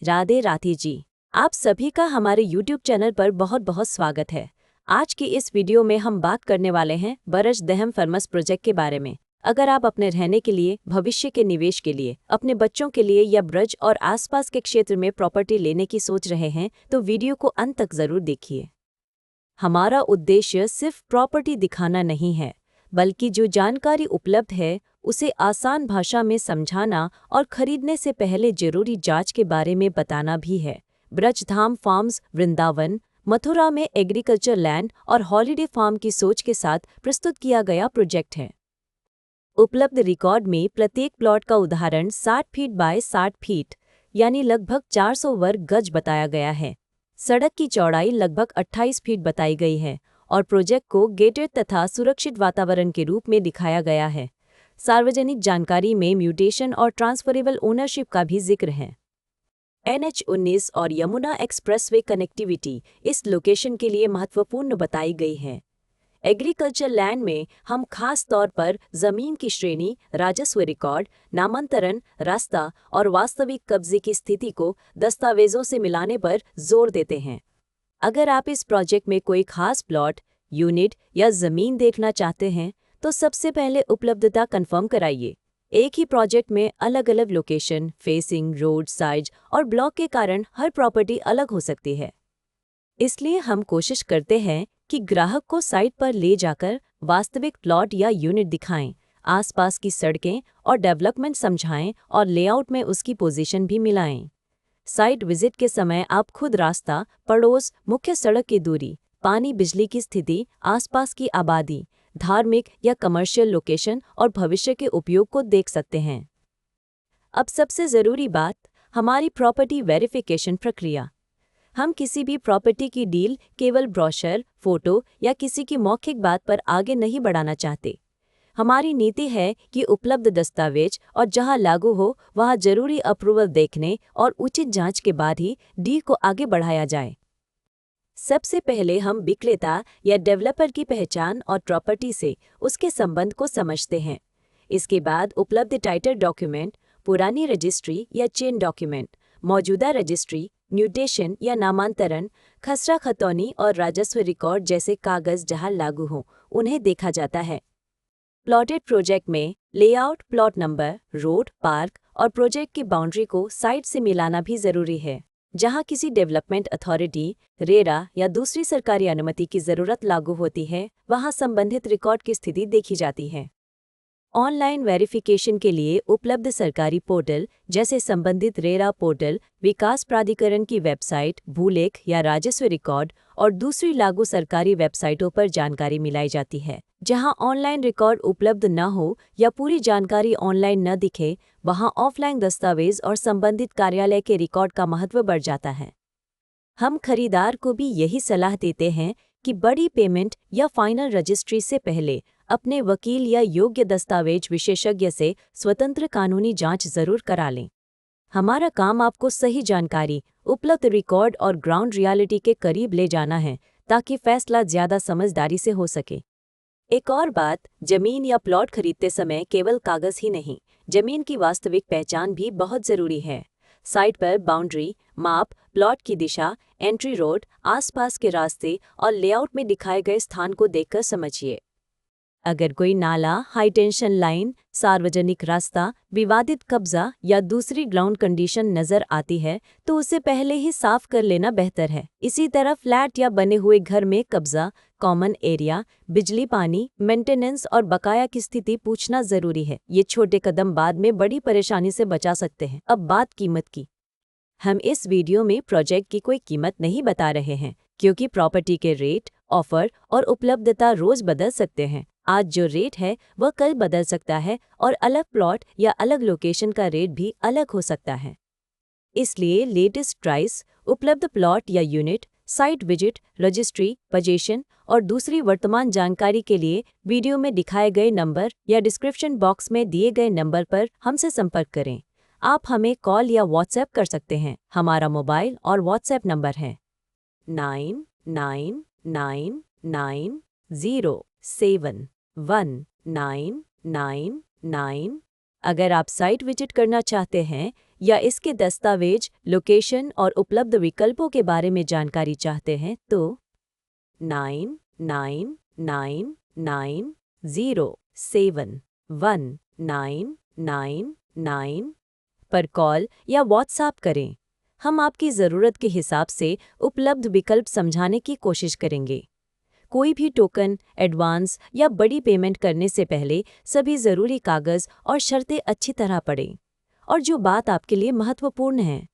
राधे राधे जी। आप सभी का हमारे YouTube चैनल पर बहुत बहुत स्वागत है। आज की इस वीडियो में हम बात करने वाले हैं बरज दहम फार्मस प्रोजेक्ट के बारे में। अगर आप अपने रहने के लिए, भविष्य के निवेश के लिए, अपने बच्चों के लिए या ब्रज और आसपास के क्षेत्र में प्रॉपर्टी लेने की सोच रहे हैं तो वीडियो को अंत तक जरूर देखिए। हमारा उद्देश्य सिर्फ प्रॉपर्टी दिखाना नहीं है, बल्कि जो जानकारी उपलब्ध है उसे आसान भाषा में समझाना और खरीदने से पहले जरूरी जांच के बारे में बताना भी है। ब्रजधाम फार्म्स वृंदावन, मथुरा में एग्रीकल्चर लैंड और हॉलिडे फार्म की सोच के साथ प्रस्तुत किया गया प्रोजेक्ट है। उपलब्ध रिकॉर्ड में प्रत्येक प्लॉट का उदाहरण 60 फीट बाय 60 फीट यानी लगभग 400 वर्ग गज बताया गया है। सड़क की चौड़ाई लगभग 28 फीट बताई गई है और प्रोजेक्ट को गेटेड तथा सुरक्षित वातावरण के रूप में दिखाया गया है। सार्वजनिक जानकारी में म्यूटेशन और ट्रांसफरेबल ओनरशिप का भी जिक्र है। NH-19 और यमुना एक्सप्रेसवे कनेक्टिविटी इस लोकेशन के लिए महत्वपूर्ण बताई गई है। एग्रीकल्चर लैंड में हम खास तौर पर जमीन की श्रेणी, राजस्व रिकॉर्ड, नामांतरण, रास्ता और वास्तविक कब्जे की स्थिति को दस्तावेजों से मिलाने पर जोर देते हैं। अगर आप इस प्रोजेक्ट में कोई खास प्लॉट, यूनिट या जमीन देखना चाहते हैं तो सबसे पहले उपलब्धता कंफर्म कराइए। एक ही प्रोजेक्ट में अलग अलग लोकेशन, फेसिंग, रोड साइज और ब्लॉक के कारण हर प्रॉपर्टी अलग हो सकती है। इसलिए हम कोशिश करते हैं कि ग्राहक को साइट पर ले जाकर वास्तविक प्लॉट या यूनिट दिखाएं, आसपास की सड़कें और डेवलपमेंट समझाएं और लेआउट में उसकी पोजीशन भी मिलाएं। साइट विजिट के समय आप खुद रास्ता, पड़ोस, मुख्य सड़क की दूरी, पानी बिजली की स्थिति, आसपास की आबादी, धार्मिक या कमर्शियल लोकेशन और भविष्य के उपयोग को देख सकते हैं। अब सबसे ज़रूरी बात, हमारी प्रॉपर्टी वेरिफिकेशन प्रक्रिया। हम किसी भी प्रॉपर्टी की डील केवल ब्रोशर, फोटो या किसी की मौखिक बात पर आगे नहीं बढ़ाना चाहते। हमारी नीति है कि उपलब्ध दस्तावेज और जहां लागू हो वहां जरूरी अप्रूवल देखने और उचित जांच के बाद ही डील को आगे बढ़ाया जाए। सबसे पहले हम विक्रेता या डेवलपर की पहचान और प्रॉपर्टी से उसके संबंध को समझते हैं। इसके बाद उपलब्ध टाइटल डॉक्यूमेंट, पुरानी रजिस्ट्री या चेन डॉक्यूमेंट, मौजूदा रजिस्ट्री, म्यूटेशन या नामांतरण, खसरा खतौनी और राजस्व रिकॉर्ड जैसे कागज जहां लागू हों उन्हें देखा जाता है। प्लॉटेड प्रोजेक्ट में layout, plot number, road, park और प्रोजेक्ट की बाउंड्री को साइट से मिलाना भी जरूरी है। जहां किसी डेवलपमेंट अथॉरिटी, रेरा या दूसरी सरकारी अनुमति की जरूरत लागू होती है, वहां संबंधित रिकॉर्ड की स्थिति देखी जाती है। ऑनलाइन वेरिफिकेशन के लिए उपलब्ध सरकारी पोर्टल जैसे संबंधित रेरा पोर्टल, विकास प्राधिकरण की वेबसाइट, भूलेख या राजस्व रिकॉर्ड और दूसरी लागू सरकारी वेबसाइटों पर जानकारी मिलाई जाती है। जहां ऑनलाइन रिकॉर्ड उपलब्ध न हो या पूरी जानकारी ऑनलाइन न दिखे, वहां ऑफलाइन दस्तावेज और संबंधित कार्यालय के रिकॉर्ड का महत्व बढ़ जाता है। हम खरीदार को भी यही सलाह देते हैं कि बड़ी पेमेंट या फाइनल रजिस्ट्री से पहले अपने वकील या योग्य दस्तावेज विशेषज्ञ से स्वतंत्र कानूनी जांच जरूर करा लें। हमारा काम आपको सही जानकारी, उपलब्ध रिकॉर्ड और ग्राउंड रियलिटी के करीब ले जाना है ताकि फैसला ज्यादा समझदारी से हो सके। एक और बात, जमीन या प्लॉट खरीदते समय केवल कागज ही नहीं, जमीन की वास्तविक पहचान भी बहुत जरूरी है। साइट पर बाउंड्री, माप, प्लॉट की दिशा, एंट्री रोड, आसपास के रास्ते और लेआउट में दिखाए गए स्थान को देखकर समझिए। अगर कोई नाला, हाई टेंशन लाइन, सार्वजनिक रास्ता, विवादित कब्जा या दूसरी ग्राउंड कंडीशन नजर आती है तो उसे पहले ही साफ कर लेना बेहतर है। इसी तरह फ्लैट या बने हुए घर में कब्जा, कॉमन एरिया, बिजली, पानी, मेंटेनेंस और बकाया की स्थिति पूछना जरूरी है। ये छोटे कदम बाद में बड़ी परेशानी से बचा सकते हैं। अब बात कीमत की। हम इस वीडियो में प्रोजेक्ट की कोई कीमत नहीं बता रहे हैं क्योंकि प्रॉपर्टी के रेट, ऑफर और उपलब्धता रोज बदल सकते हैं। आज जो रेट है वह कल बदल सकता है और अलग प्लॉट या अलग लोकेशन का रेट भी अलग हो सकता है। इसलिए लेटेस्ट प्राइस, उपलब्ध प्लॉट या unit, site visit, registry, position और दूसरी वर्तमान जानकारी के लिए वीडियो में दिखाए गए नंबर या डिस्क्रिप्शन बॉक्स में दिए गए नंबर पर हमसे संपर्क करें। आप हमें कॉल या व्हाट्सएप कर सकते हैं। हमारा मोबाइल और व्हाट्सएप नंबर है 9999071999। अगर आप साइट विजिट करना चाहते हैं या इसके दस्तावेज, लोकेशन और उपलब्ध विकल्पों के बारे में जानकारी चाहते हैं तो 9999071999 पर कॉल या व्हाट्सएप करें। हम आपकी ज़रूरत के हिसाब से उपलब्ध विकल्प समझाने की कोशिश करेंगे। कोई भी टोकन, एडवांस या बड़ी पेमेंट करने से पहले सभी ज़रूरी कागज़ और शर्तें अच्छी तरह पढ़ें। और जो बात आपके लिए महत्वपूर्ण है,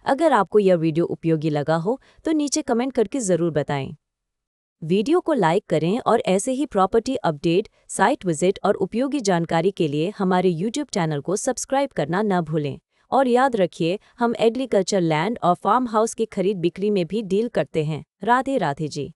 अगर आपको यह वीडियो उपयोगी लगा हो तो नीचे कमेंट करके ज़रूर बताएं। वीडियो को लाइक करें और ऐसे ही प्रॉपर्टी अपडेट, साइट विजिट और उपयोगी जानकारी के लिए हमारे YouTube चैनल को सब्सक्राइब करना न भूलें। और याद रखिए, हम एग्रीकल्चर लैंड और फार्म हाउस की खरीद बिक्री में भी डील करते हैं। राधे राधे जी।